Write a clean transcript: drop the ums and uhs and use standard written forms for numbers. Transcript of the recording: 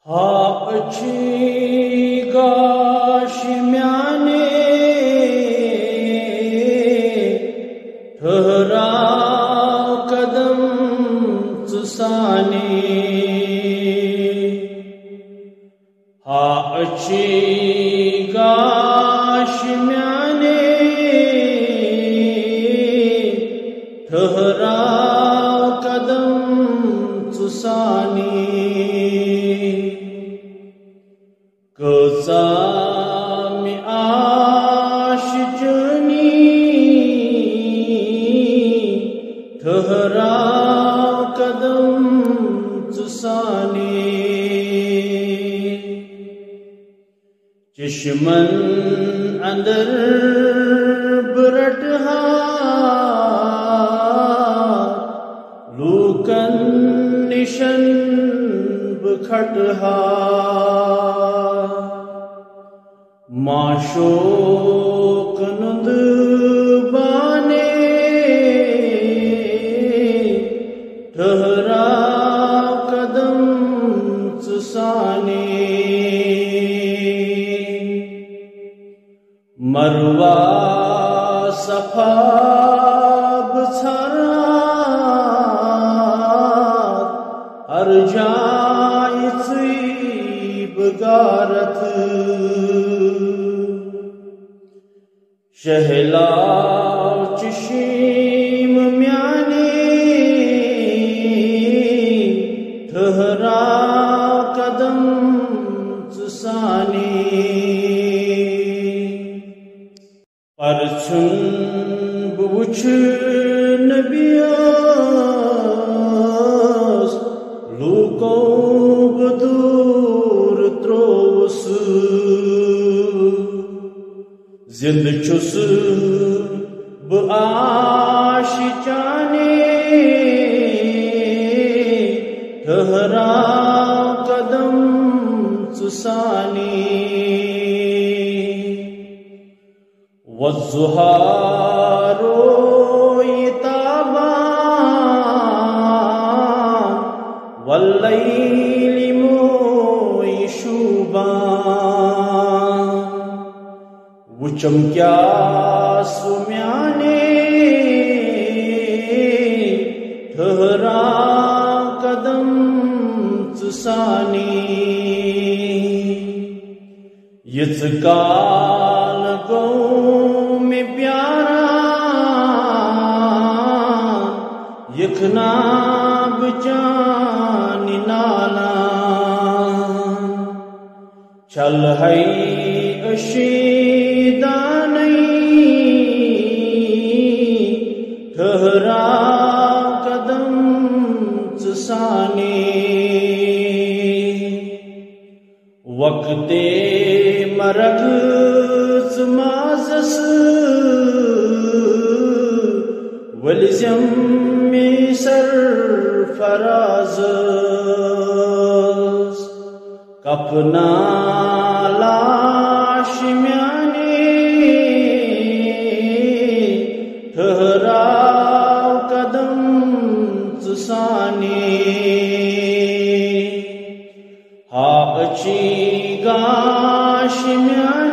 हा अच्छी गाश म्याने ठहराव कदम चुसाने। हा अच्छी गाश म्याने ठहराव कदम चुसाने। कसा मी आश जनी ठहराव कदम चुसाने। चश्मन अंदर बरटहा लूकन निशन बखटहा। माशोक नुंद बाने ठहराव कदम चुसाने। मरवा सफा बछरा हर जाय बगारत। शहलाव चशीम म्याने ठहराव कदम चुसाने। परछुन बुछ नबियस लूको बदूर त्रोस। जिंद छुस ब आश चाने ठहराव कदम चुसाने। वज़्ज़ुहा रोयताबान वल्लैलि मोय शुबान। वुचम क्या सुम्याने ठहराव कदम चुसाने। यच काल गो में प्यारा यखना बचानी नाला। चल है अशीदा नहीं ठहराव कदम चुसाने। वक्ते मरग माजस वलिजम में सरफराज कपना लाश म्याने ठहराव कदम चुसाने। हा अच्छी गाश म्याने